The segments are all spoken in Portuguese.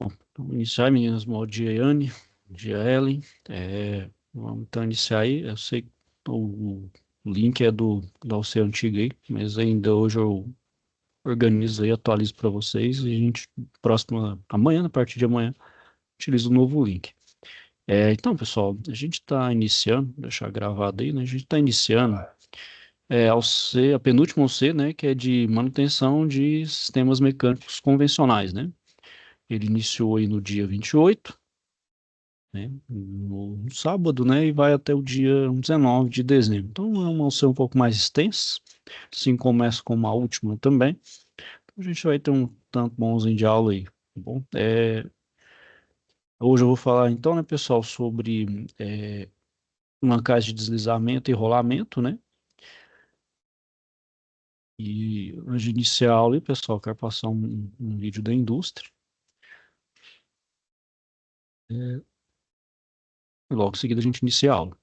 Bom, vamos iniciar, meninas. Bom dia, Yane. Bom dia, Ellen. Vamos então iniciar aí. Eu sei que o link é da UC antiga aí, mas ainda hoje eu organizo aí, atualizo para vocês e a gente, amanhã, a partir de amanhã, utiliza o novo link. Então, pessoal, a gente está iniciando, deixar gravado aí, né? A gente está iniciando a penúltima OC, né? Que é de manutenção de sistemas mecânicos convencionais, né? Ele iniciou aí no dia 28, né, no sábado, né, e vai até o dia 19 de dezembro. Então é uma ação um pouco mais extensa, assim começa com uma última também. Então, a gente vai ter um tanto bonzinho de aula aí, tá bom? Hoje eu vou falar então, né, pessoal, sobre mancais de deslizamento e rolamento, né? E antes de iniciar a aula aí, pessoal, eu quero passar um vídeo da indústria. É, e logo em seguida a gente inicia a aula.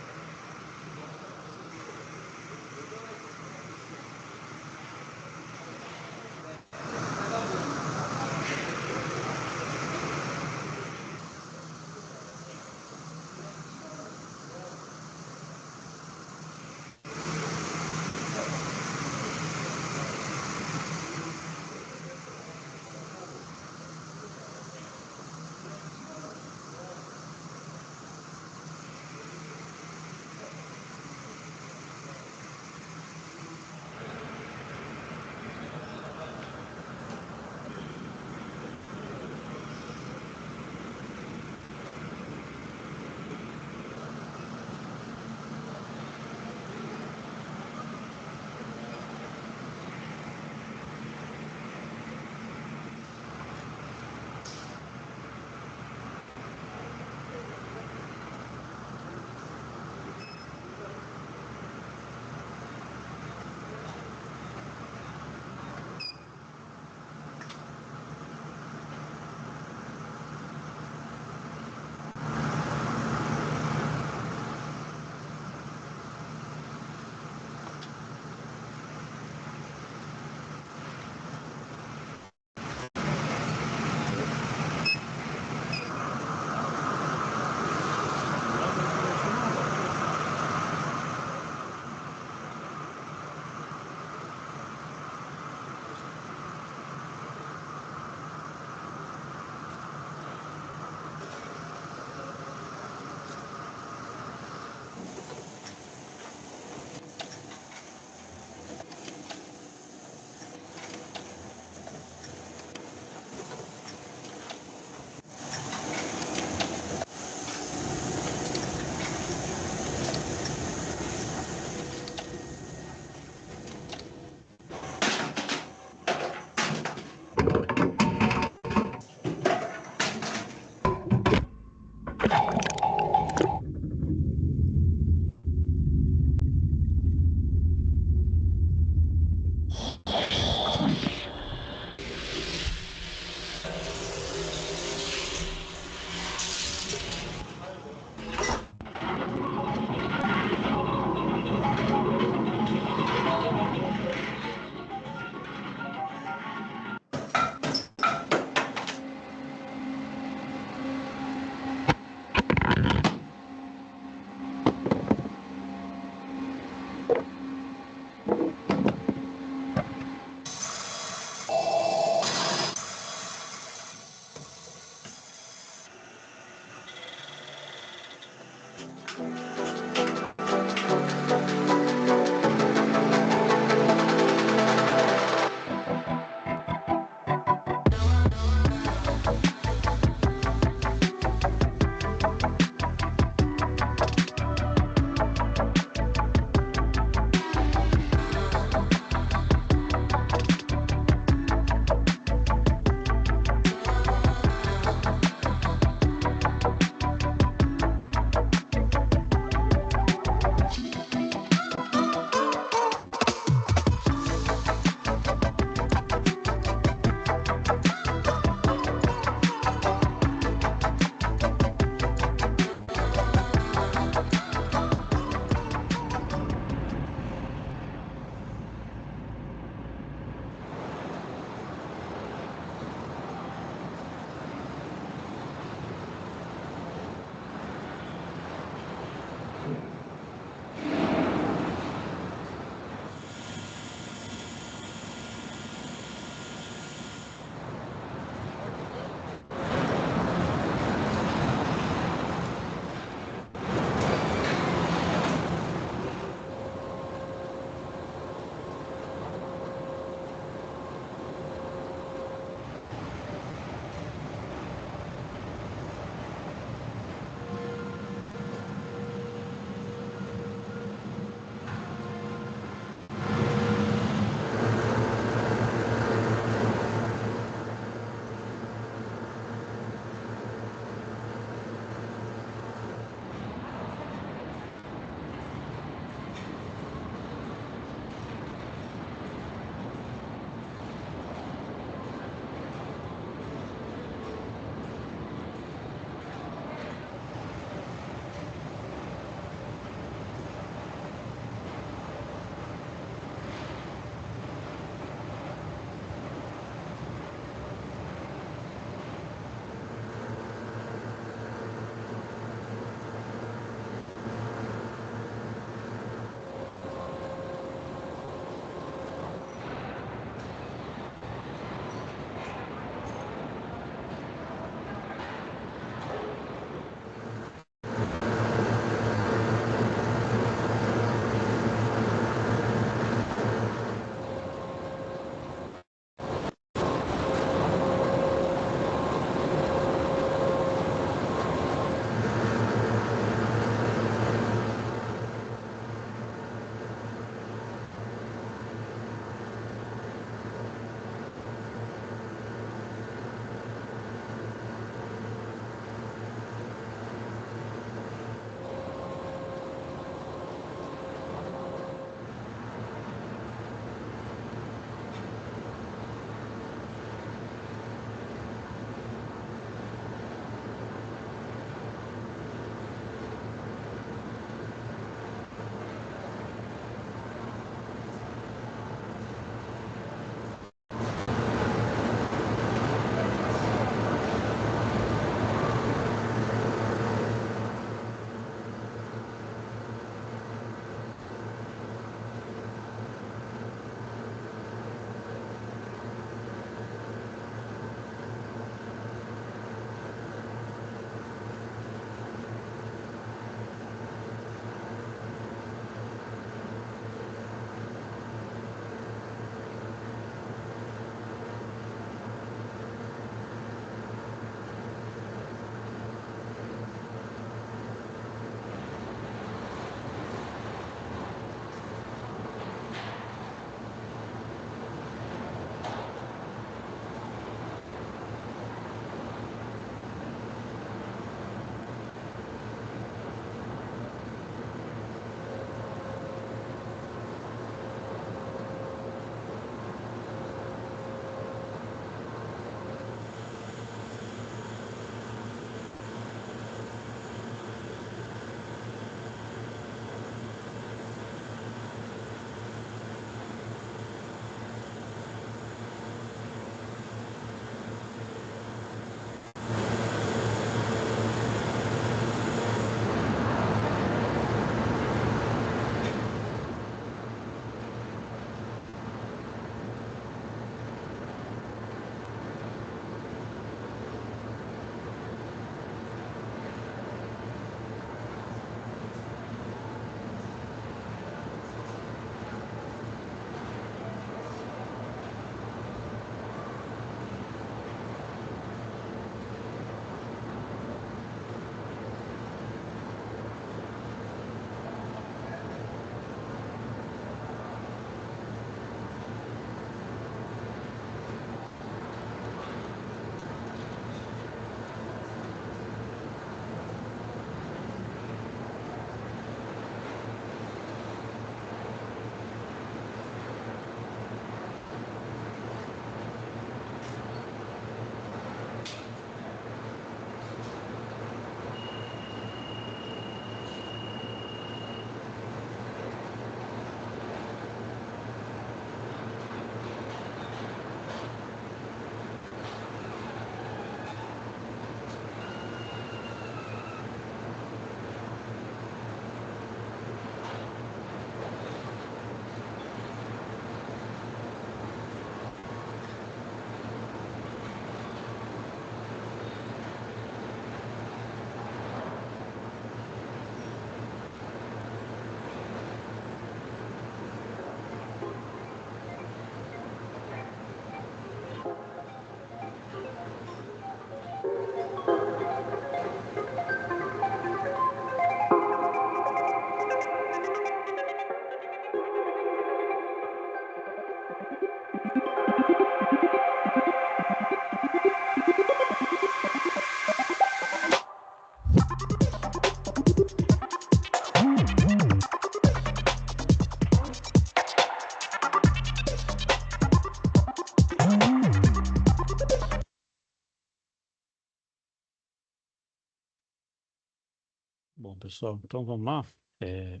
Bom, pessoal, então vamos lá. É,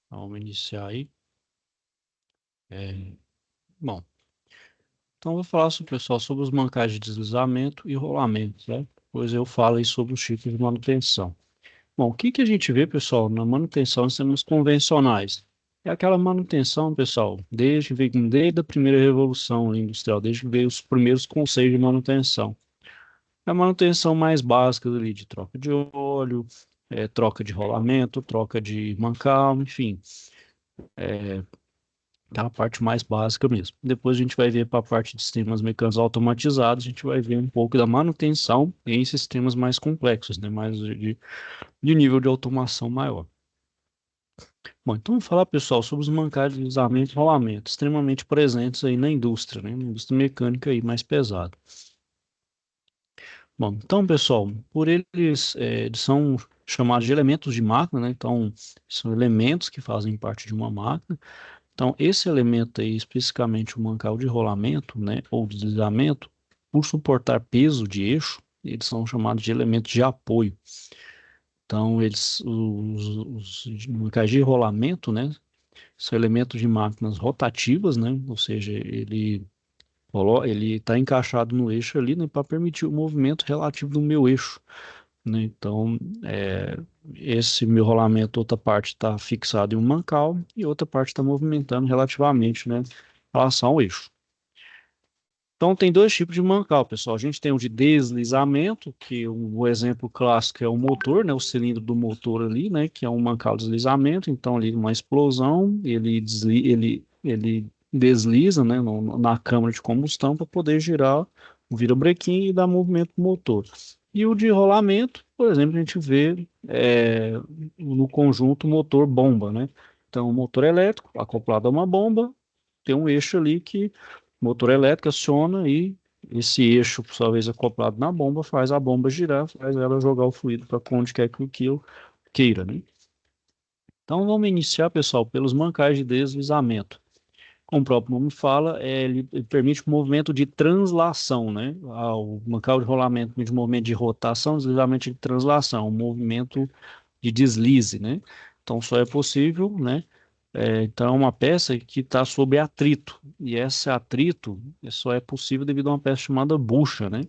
vamos iniciar aí. É, bom, então eu vou falar, pessoal, sobre os mancais de deslizamento e rolamento, né? Depois eu falo aí sobre os tipos de manutenção. Bom, o que que a gente vê, pessoal, na manutenção em sistemas convencionais? É aquela manutenção, pessoal, desde a primeira revolução industrial, desde que veio os primeiros conceitos de manutenção. É a manutenção mais básica ali de troca de óleo, troca de rolamento, troca de mancal, enfim, aquela parte mais básica mesmo. Depois a gente vai ver para a parte de sistemas mecânicos automatizados, a gente vai ver um pouco da manutenção em sistemas mais complexos, né, mais de nível de automação maior. Bom, então vamos falar, pessoal, sobre os mancais de deslizamento e rolamento, extremamente presentes aí na indústria, né, na indústria mecânica aí mais pesada. Bom, então, pessoal, por eles, eles são chamados de elementos de máquina, né? Então, são elementos que fazem parte de uma máquina. Então, esse elemento aí, especificamente o mancal de rolamento, né, ou deslizamento, por suportar peso de eixo, eles são chamados de elementos de apoio. Então, os mancais de rolamento, né, são elementos de máquinas rotativas, né? Ou seja, ele está encaixado no eixo ali, né, para permitir o movimento relativo do meu eixo, né? Então, esse meu rolamento, outra parte está fixada em um mancal e outra parte está movimentando relativamente, né, em relação ao eixo. Então, tem dois tipos de mancal, pessoal. A gente tem o de deslizamento, que o exemplo clássico é o motor, né, o cilindro do motor ali, né, que é um mancal de deslizamento. Então, ali uma explosão, ele desliza, né, na câmara de combustão para poder girar o virabrequim e dar movimento para o motor. E o de rolamento, por exemplo, a gente vê no conjunto motor-bomba, né? Então, o motor elétrico acoplado a uma bomba, tem um eixo ali que o motor elétrico aciona e esse eixo, por sua vez, acoplado na bomba, faz a bomba girar, faz ela jogar o fluido para onde quer que eu queira, né? Então, vamos iniciar, pessoal, pelos mancais de deslizamento. Como o próprio nome fala, ele permite o movimento de translação, né? O mancal de rolamento permite o movimento de rotação, deslizamento de translação, um movimento de deslize, né? Então, só é possível, né? Então, é uma peça que está sob atrito, e esse atrito só é possível devido a uma peça chamada bucha, né?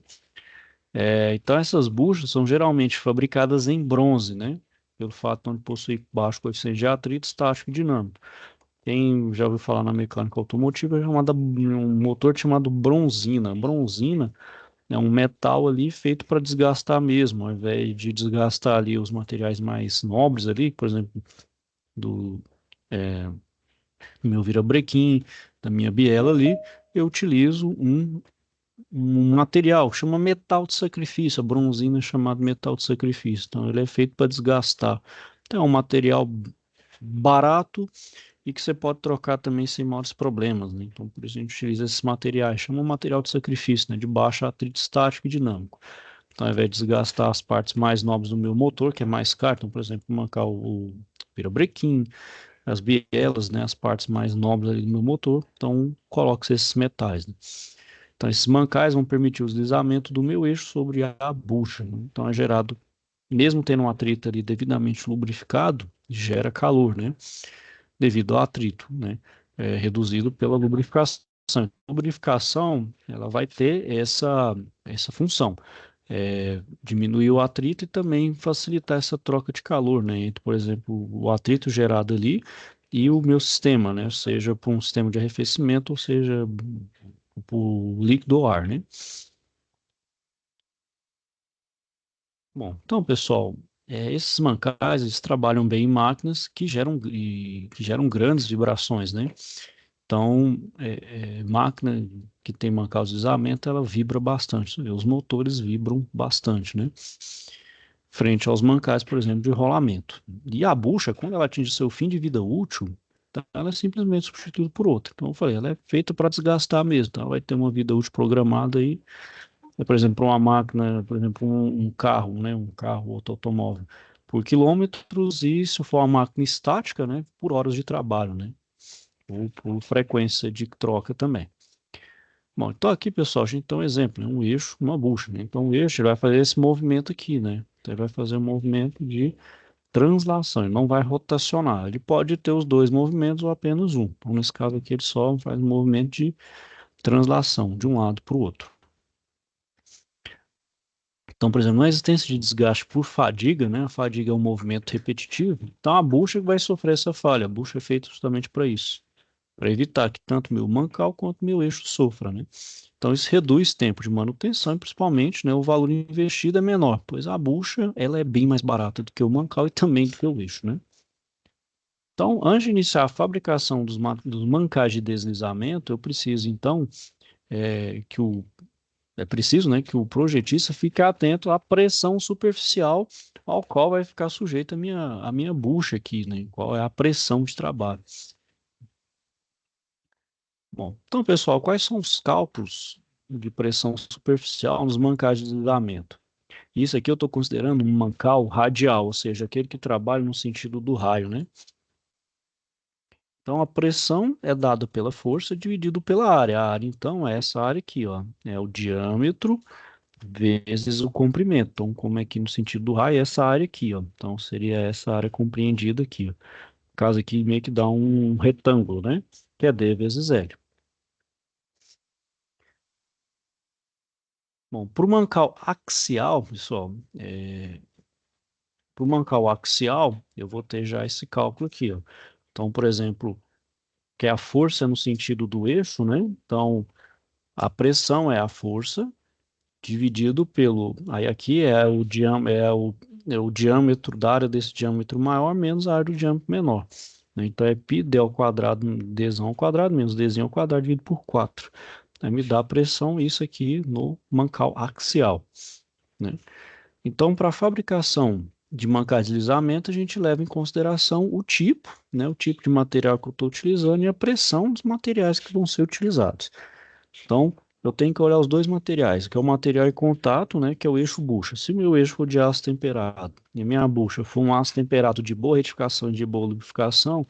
Então, essas buchas são geralmente fabricadas em bronze, né? Pelo fato de não possuir baixo coeficiente de atrito, estático e dinâmico. Quem já ouviu falar na mecânica automotiva é um motor chamado bronzina. Bronzina é um metal ali feito para desgastar mesmo, ao invés de desgastar ali os materiais mais nobres ali, por exemplo, do meu virabrequim, da minha biela ali, eu utilizo um material que chama metal de sacrifício. A bronzina é chamado metal de sacrifício. Então, ele é feito para desgastar. Então, é um material barato e que você pode trocar também sem maiores problemas, né? Então, por isso a gente utiliza esses materiais. Chama um material de sacrifício, né? De baixo atrito estático e dinâmico. Então, ao invés de desgastar as partes mais nobres do meu motor, que é mais caro, então, por exemplo, mancar o virabrequim, as bielas, né, as partes mais nobres ali do meu motor. Então, coloco esses metais, né? Então, esses mancais vão permitir o deslizamento do meu eixo sobre a bucha, né? Então, é gerado, mesmo tendo um atrito ali devidamente lubrificado, gera calor, né? Devido ao atrito, né? Reduzido pela lubrificação. A lubrificação, ela vai ter essa função. Diminuir o atrito e também facilitar essa troca de calor, né, entre, por exemplo, o atrito gerado ali e o meu sistema, né, seja por um sistema de arrefecimento ou seja por líquido ou ar, né. Bom, então, pessoal, esses mancais, eles trabalham bem em máquinas que geram grandes vibrações, né. Então, máquina que tem mancal de deslizamento, ela vibra bastante. Os motores vibram bastante, né? Frente aos mancais, por exemplo, de rolamento. E a bucha, quando ela atinge seu fim de vida útil, tá, ela é simplesmente substituída por outra. Então, eu falei, ela é feita para desgastar mesmo. Então, ela vai ter uma vida útil programada aí. Por exemplo, uma máquina, por exemplo, um carro, né? Um carro, outro automóvel, por quilômetros, e se for uma máquina estática, né? Por horas de trabalho, né? Ou por frequência de troca também. Bom, então aqui, pessoal, a gente tem um exemplo, né? Um eixo, uma bucha, né? Então, o eixo ele vai fazer esse movimento aqui, né? Então, ele vai fazer um movimento de translação, ele não vai rotacionar. Ele pode ter os dois movimentos ou apenas um. Então, nesse caso aqui, ele só faz um movimento de translação de um lado para o outro. Então, por exemplo, na existência de desgaste por fadiga, né? A fadiga é um movimento repetitivo. Então, a bucha vai sofrer essa falha. A bucha é feita justamente para isso, para evitar que tanto meu mancal quanto meu eixo sofra, né? Então, isso reduz tempo de manutenção e, principalmente, né, o valor investido é menor, pois a bucha ela é bem mais barata do que o mancal e também do que o eixo, né? Então, antes de iniciar a fabricação dos mancais de deslizamento, eu preciso, então, que o é preciso, né, que o projetista fique atento à pressão superficial ao qual vai ficar sujeita a minha bucha aqui, né? Qual é a pressão de trabalho. Bom, então, pessoal, quais são os cálculos de pressão superficial nos mancais de deslizamento? Isso aqui eu estou considerando um mancal radial, ou seja, aquele que trabalha no sentido do raio, né? Então, a pressão é dada pela força dividido pela área. A área, então, é essa área aqui, ó, é o diâmetro vezes o comprimento. Então, como é que no sentido do raio, é essa área aqui, ó. Então, seria essa área compreendida aqui, ó. No caso aqui, meio que dá um retângulo, né? Que é D vezes L. Bom, para o mancal axial, pessoal, para o mancal axial, eu vou ter já esse cálculo aqui, ó. Então, por exemplo, que é a força no sentido do eixo, né? Então, a pressão é a força dividido pelo. Aí aqui é o diâmetro da área desse diâmetro maior menos a área do diâmetro menor. Né? Então é π d ao quadrado, dzão ao quadrado, menos dzinho ao quadrado dividido por 4. Aí me dá a pressão, isso aqui no mancal axial. Né? Então, para a fabricação de mancais de deslizamento, a gente leva em consideração o tipo, né? O tipo de material que eu estou utilizando e a pressão dos materiais que vão ser utilizados. Então, eu tenho que olhar os dois materiais, que é o material em contato, né, que é o eixo bucha. Se meu eixo for de aço temperado e minha bucha for um aço temperado de boa retificação e de boa lubrificação,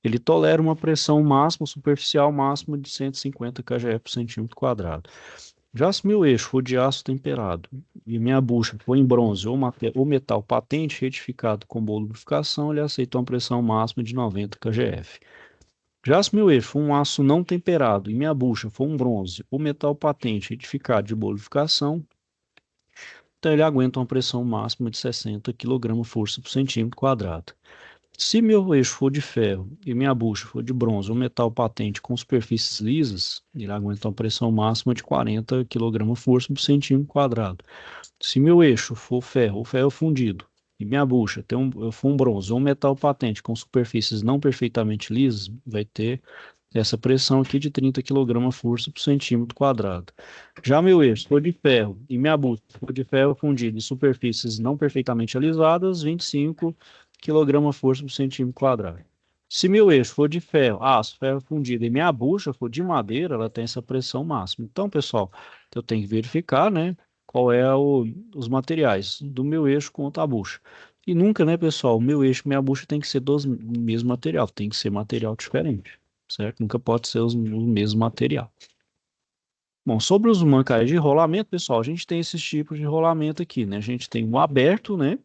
ele tolera uma pressão máxima, superficial máxima de 150 kgf por centímetro quadrado. Já se meu eixo for de aço temperado e minha bucha for em bronze ou metal patente retificado com boa lubrificação, ele aceita uma pressão máxima de 90 kgf. Já se meu eixo for um aço não temperado e minha bucha for um bronze ou metal patente retificado de boa lubrificação, então ele aguenta uma pressão máxima de 60 kg/força por centímetro quadrado. Se meu eixo for de ferro e minha bucha for de bronze ou metal patente com superfícies lisas, ele aguenta uma pressão máxima de 40 kg/força por centímetro quadrado. Se meu eixo for ferro ou ferro fundido e minha bucha for um bronze ou um metal patente com superfícies não perfeitamente lisas, vai ter essa pressão aqui de 30 kg/força por centímetro quadrado. Já meu eixo for de ferro e minha bucha for de ferro fundido em superfícies não perfeitamente alisadas, 25 kg/força por centímetro quadrado. Se meu eixo for de ferro, aço, ferro fundido e minha bucha for de madeira, ela tem essa pressão máxima. Então, pessoal, eu tenho que verificar, né, qual é os materiais do meu eixo contra a bucha. E nunca, né, pessoal, o meu eixo e minha bucha tem que ser do mesmo material, tem que ser material diferente, certo? Nunca pode ser o mesmo material. Bom, sobre os mancais de rolamento, pessoal, a gente tem esses tipos de rolamento aqui, né? A gente tem o aberto, né?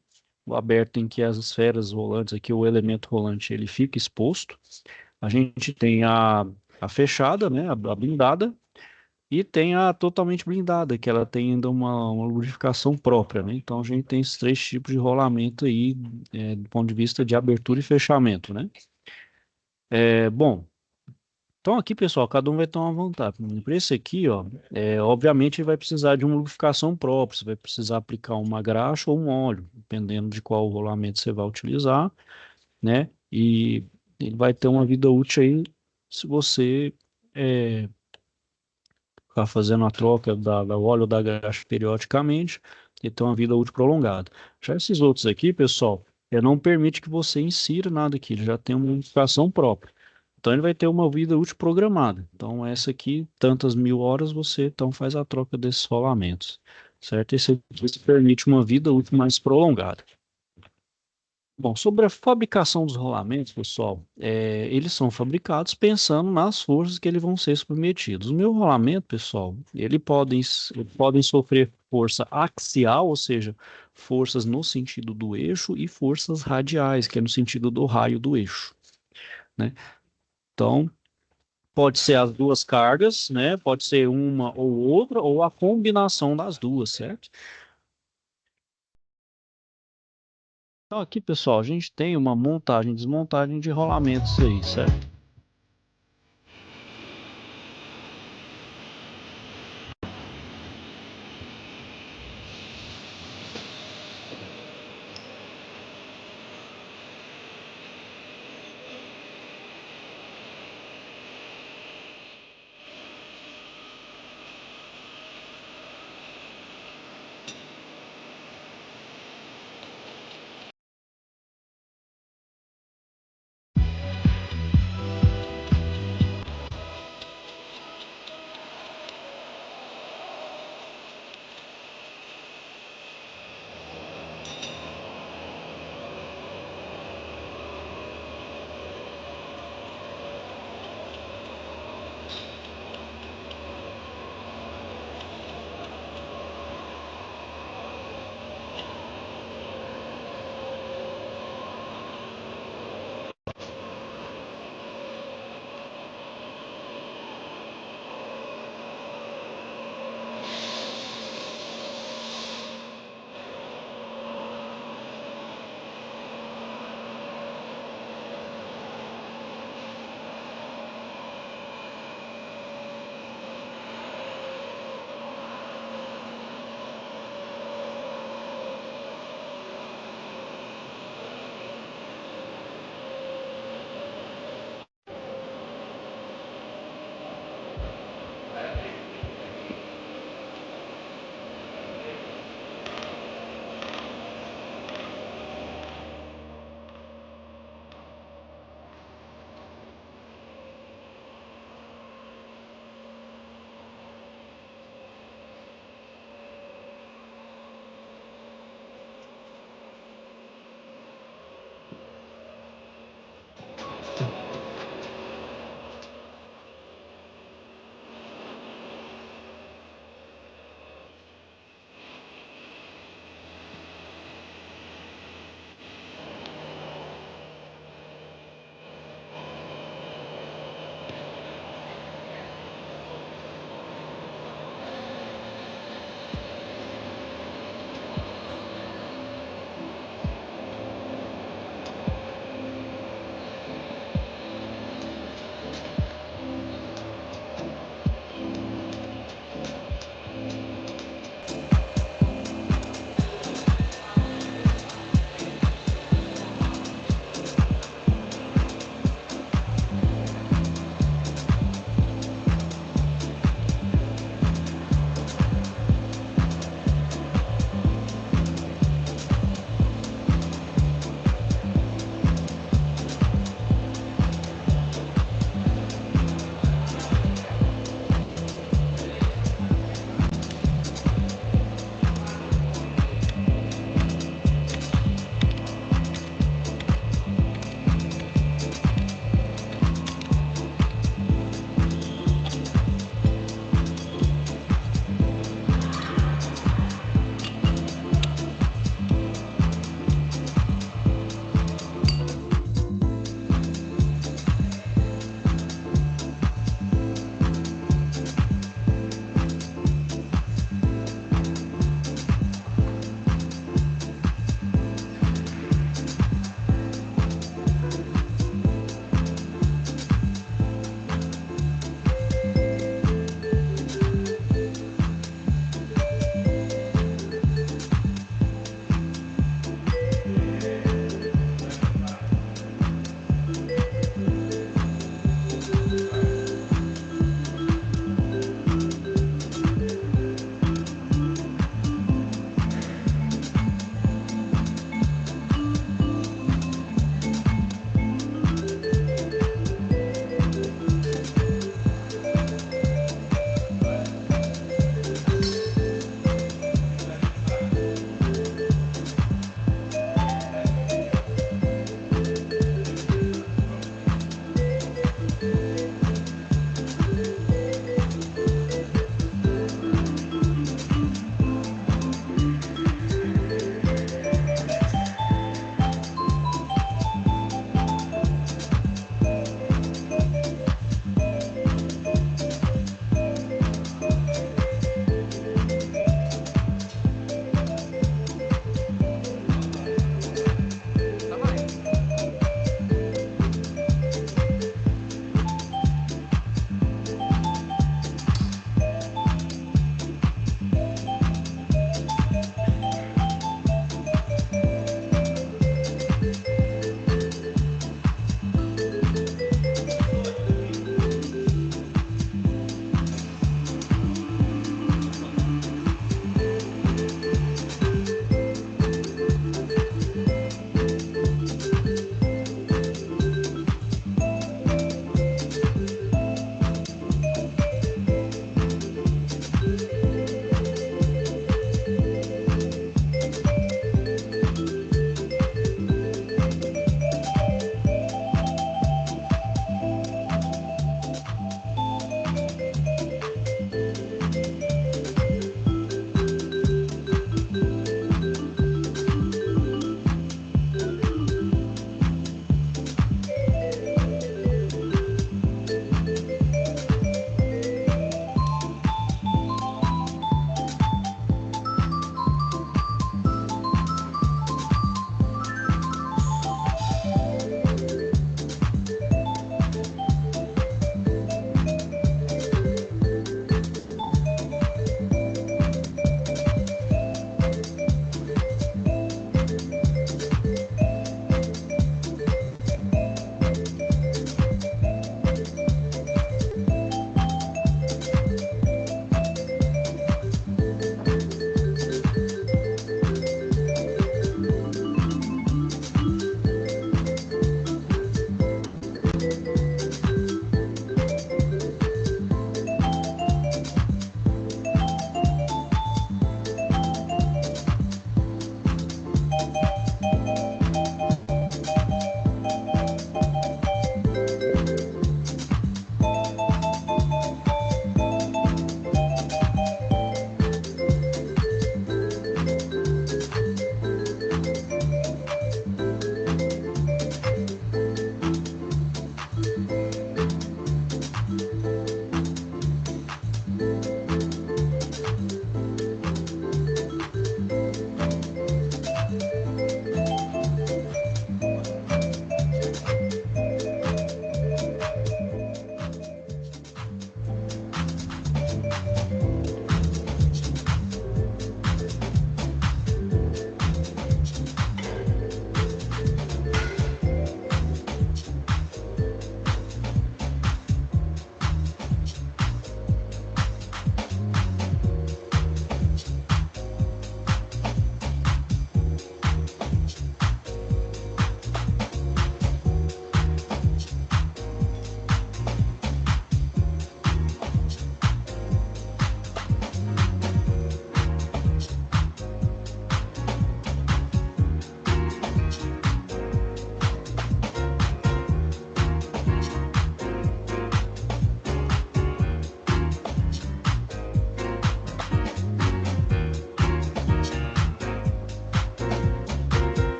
O aberto em que as esferas rolantes aqui, o elemento rolante, ele fica exposto. A gente tem a fechada, né? A blindada. E tem a totalmente blindada, que ela tem ainda uma lubrificação própria, né? Então a gente tem esses três tipos de rolamento aí, do ponto de vista de abertura e fechamento, né? Bom, então aqui, pessoal, cada um vai ter uma vantagem. Para esse aqui, ó, obviamente vai precisar de uma lubrificação própria, você vai precisar aplicar uma graxa ou um óleo, dependendo de qual rolamento você vai utilizar, né? E ele vai ter uma vida útil aí se você é, ficar fazendo a troca do óleo da graxa periodicamente e ter uma vida útil prolongada. Já esses outros aqui, pessoal, não permite que você insira nada aqui, ele já tem uma lubrificação própria. Então ele vai ter uma vida útil programada. Então essa aqui, tantas mil horas, você então faz a troca desses rolamentos, certo? Esse aqui permite uma vida útil mais prolongada. Bom, sobre a fabricação dos rolamentos, pessoal, eles são fabricados pensando nas forças que eles vão ser submetidos. O meu rolamento, pessoal, podem sofrer força axial, ou seja, forças no sentido do eixo, e forças radiais, que é no sentido do raio do eixo, né? Então, pode ser as duas cargas, né? Pode ser uma ou outra, ou a combinação das duas, certo? Então, aqui, pessoal, a gente tem uma montagem e desmontagem de rolamentos aí, certo?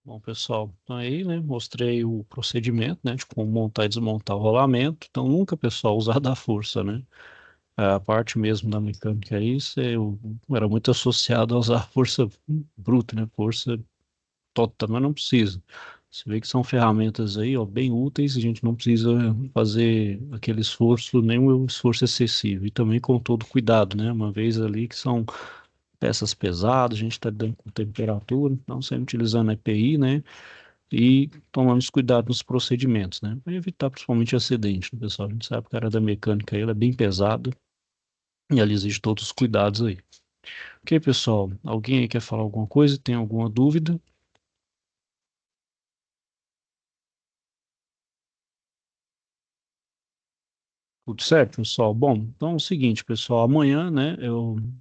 Bom, pessoal, então aí, né, mostrei o procedimento, né, de como montar e desmontar o rolamento. Então, nunca, pessoal, usar da força, né? A parte mesmo da mecânica aí, eu era muito associado a usar força bruta, né? Força total, mas não precisa. Você vê que são ferramentas aí, ó, bem úteis, a gente não precisa fazer aquele esforço, nem um esforço excessivo. E também com todo cuidado, né? Uma vez ali que são peças pesadas, a gente está dando com temperatura, então sempre utilizando EPI, né? E tomando esse cuidado nos procedimentos, né? Para evitar principalmente acidente, né, pessoal? A gente sabe que a área da mecânica aí, ela é bem pesada e ela exige todos os cuidados aí. Ok, pessoal? Alguém aí quer falar alguma coisa? Tem alguma dúvida? Tudo certo, pessoal? Bom, então é o seguinte, pessoal, amanhã, né,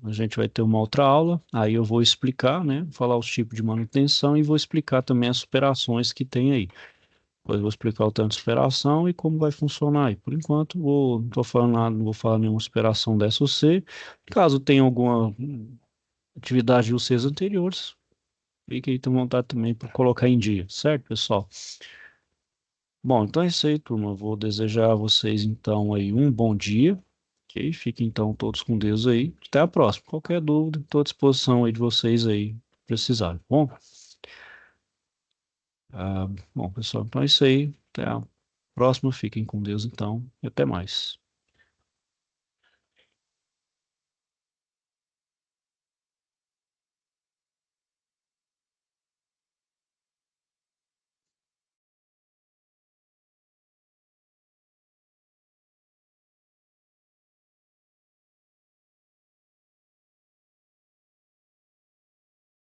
a gente vai ter uma outra aula, aí eu vou explicar, né, falar os tipos de manutenção e vou explicar também as operações que tem aí. Depois eu vou explicar o tanto de operação e como vai funcionar aí. Por enquanto, não tô falando nada, não vou falar nenhuma operação da SOC. Caso tenha alguma atividade de vocês anteriores, fique aí, tem vontade também para colocar em dia, certo, pessoal? Bom, então é isso aí, turma. Vou desejar a vocês, então, aí um bom dia. Ok? Fiquem, então, todos com Deus aí. Até a próxima. Qualquer dúvida, estou à disposição aí de vocês aí, precisarem. Bom, bom, pessoal, então é isso aí. Até a próxima. Fiquem com Deus, então, e até mais.